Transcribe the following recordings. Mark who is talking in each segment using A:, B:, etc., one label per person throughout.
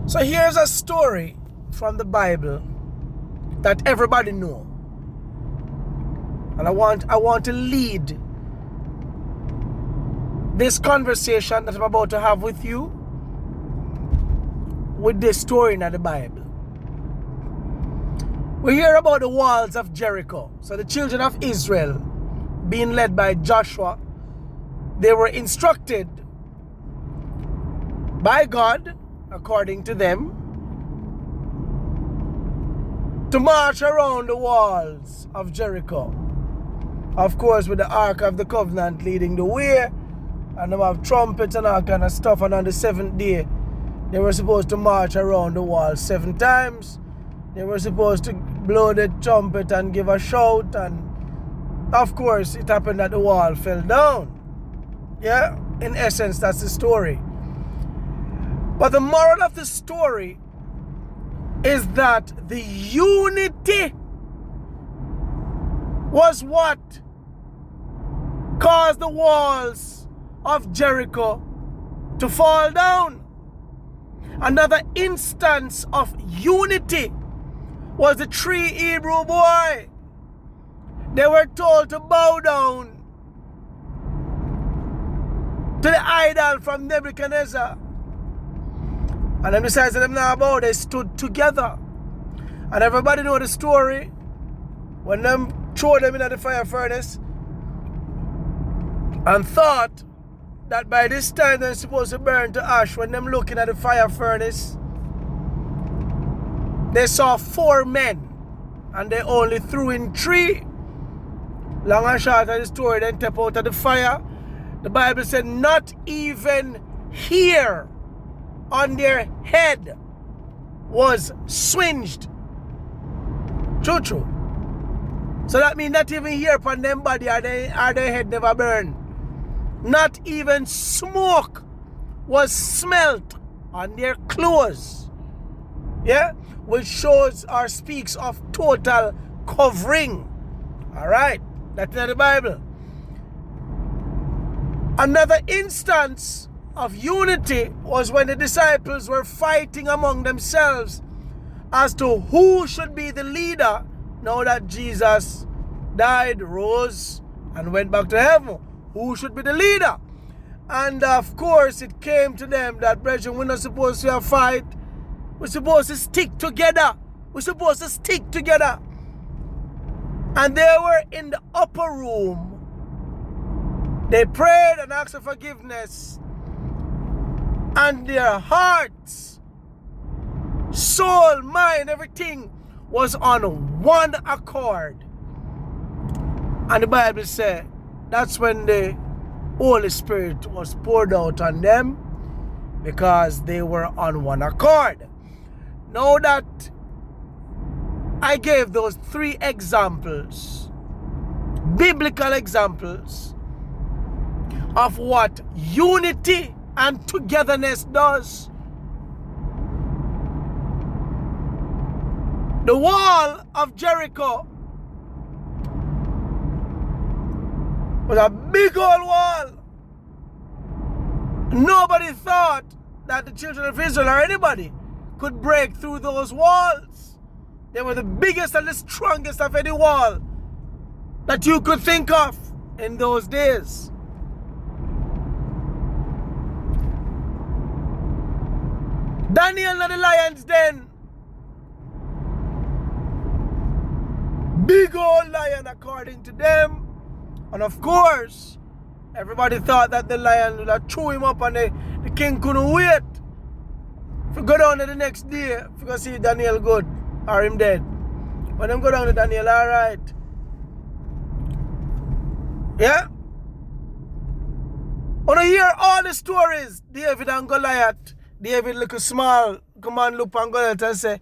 A: So here's a story from the Bible that everybody know. And I want to lead this conversation that I'm about to have with you with this story in the Bible. We hear about the walls of Jericho. So the children of Israel, being led by Joshua, they were instructed by God, according to them, to march around the walls of Jericho. Of course, with the Ark of the Covenant leading the way, and they have trumpets and all kind of stuff. And on the seventh day, they were supposed to march around the wall 7 times. They were supposed to blow the trumpet and give a shout. And of course, it happened that the wall fell down. Yeah, in essence, that's the story. But the moral of the story is that the unity was what caused the walls of Jericho to fall down. Another instance of unity was the 3 Hebrew boys. They were told to bow down to the idol from Nebuchadnezzar. And then besides them now bow, they stood together. And everybody know the story. When them throw them into the fire furnace and thought that by this time they're supposed to burn to ash. When them looking at the fire furnace, they saw 4 men and they only threw in 3. Long and short of the story, then step out of the fire. The Bible said not even hair on their head was swinged. True. So that means not even hair upon them body or their head never burned. Not even smoke was smelt on their clothes. Yeah? Which shows or speaks of total covering. Alright? That's in the Bible. Another instance of unity was when the disciples were fighting among themselves as to who should be the leader now that Jesus died, rose, and went back to heaven. Who should be the leader? And of course, it came to them that, brethren, we're not supposed to have fight. We're supposed to stick together. We're supposed to stick together. And they were in the upper room. They prayed and asked for forgiveness. And their hearts, soul, mind, everything was on one accord. And the Bible said, that's when the Holy Spirit was poured out on them, because they were on one accord. Now that I gave those 3 examples, biblical examples of what unity and togetherness does, the wall of Jericho was a big old wall. Nobody thought that the children of Israel or anybody could break through those walls. They were the biggest and the strongest of any wall that you could think of in those days. Daniel and the lion's den. Big old lion according to them. And of course, everybody thought that the lion would have threw him up and the king couldn't wait. If you go down to the next day, if you go see Daniel good or him dead. When them go down to Daniel, alright. Yeah? When you hear all the stories, David and Goliath, David look small, come and look on Goliath and say,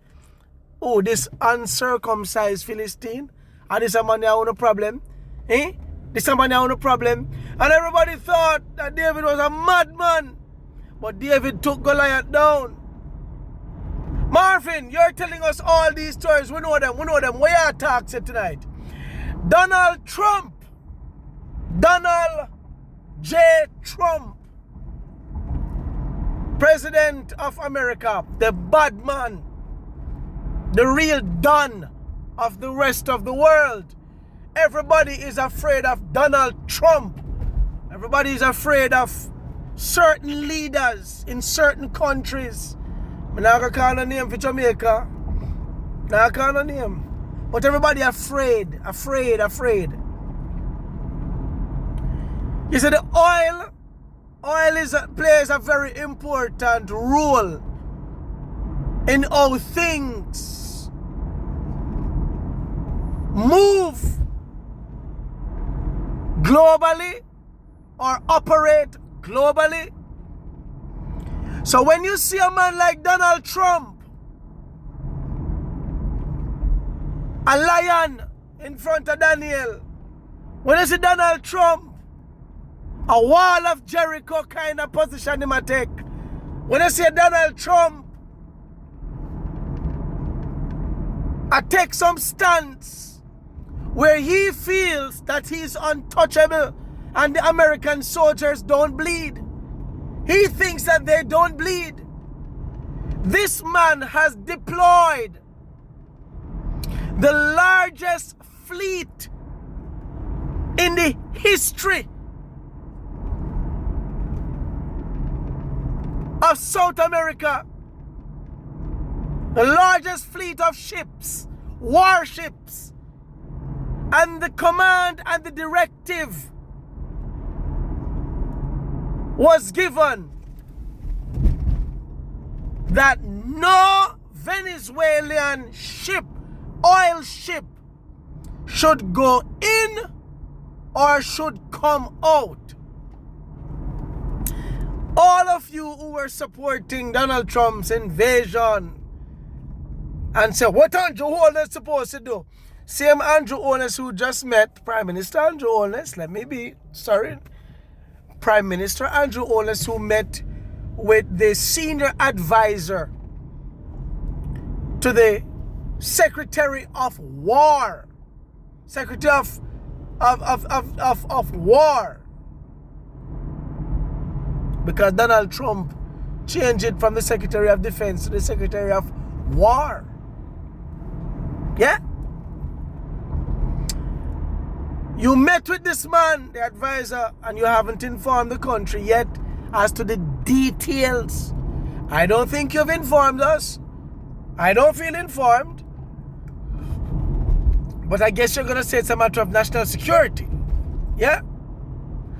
A: oh, this uncircumcised Philistine, and this a man have no problem. Eh? This a man have no problem. And everybody thought that David was a madman. But David took Goliath down. Marvin, you're telling us all these stories. We know them. Where you talk tonight? Donald Trump. Donald J. Trump. President of America, the bad man, the real Don of the rest of the world. Everybody is afraid of Donald Trump. Everybody is afraid of certain leaders in certain countries. I'm not going to call a name for Jamaica. Not call a name. But everybody afraid. You see, the oil plays a very important role in how things move globally or operate globally. So when you see a man like Donald Trump, a lion in front of Daniel, when you see Donald Trump, a wall of Jericho kind of position he might take. When you see Donald Trump, I take some stance where he feels that he's untouchable and the American soldiers don't bleed. He thinks that they don't bleed. This man has deployed the largest fleet in the history of South America. The largest fleet of ships, warships, and the command and the directive was given that no Venezuelan ship, oil ship, should go in or should come out. All of you who were supporting Donald Trump's invasion and say, what Andrew Holness supposed to do? Same Andrew Holness who just met Prime Minister Andrew Holness, Prime Minister Andrew Holness, who met with the senior advisor to the Secretary of War. Secretary of War. Because Donald Trump changed it from the Secretary of Defense to the Secretary of War. Yeah? You met with this man, the advisor, and you haven't informed the country yet as to the details. I don't think you've informed us. I don't feel informed. But I guess you're going to say it's a matter of national security. Yeah?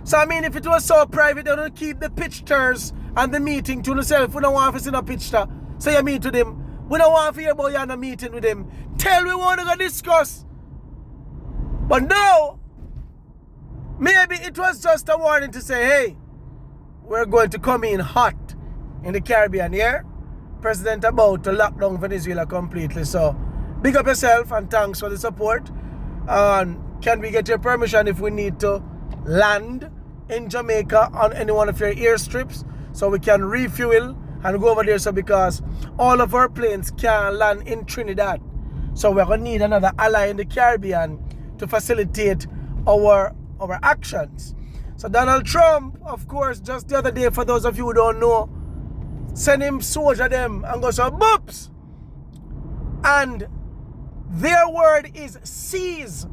A: So, I mean, if it was so private, they don't keep the pictures and the meeting to themselves. We don't want to see no picture. So you meet with him. We don't want to hear about you in a meeting with him. Tell we want to go discuss. But no, maybe it was just a warning to say, hey, we're going to come in hot in the Caribbean here. President about to lock down Venezuela completely. So, big up yourself and thanks for the support. Can we get your permission if we need to land in Jamaica on any one of your airstrips so we can refuel and go over there? So because all of our planes can't land in Trinidad, so we're going to need another ally in the Caribbean to facilitate our actions. So Donald Trump, of course, just the other day, for those of you who don't know, send him soldier them and go some boops, and their word is seize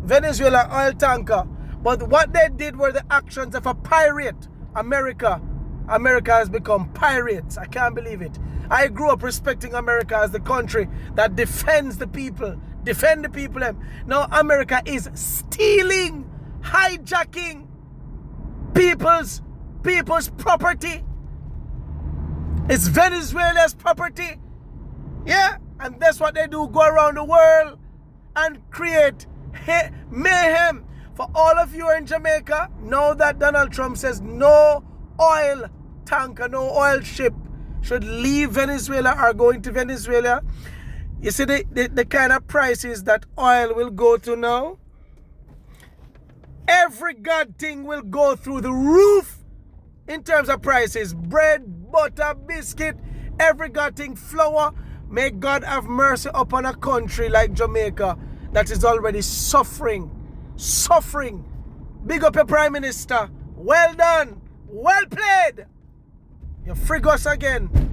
A: Venezuela oil tanker. But what they did were the actions of a pirate. America has become pirates. I can't believe it. I grew up respecting America as the country that defends the people. Defend the people. Now America is stealing, hijacking people's property. It's Venezuela's property. Yeah, and that's what they do. Go around the world and create mayhem. For all of you in Jamaica, know that Donald Trump says no oil tanker, no oil ship should leave Venezuela or go into Venezuela. You see the kind of prices that oil will go to now? Every god thing will go through the roof in terms of prices. Bread, butter, biscuit, every god thing, flour. May God have mercy upon a country like Jamaica that is already suffering. Big up your Prime Minister. Well done. Well played. You frig us again.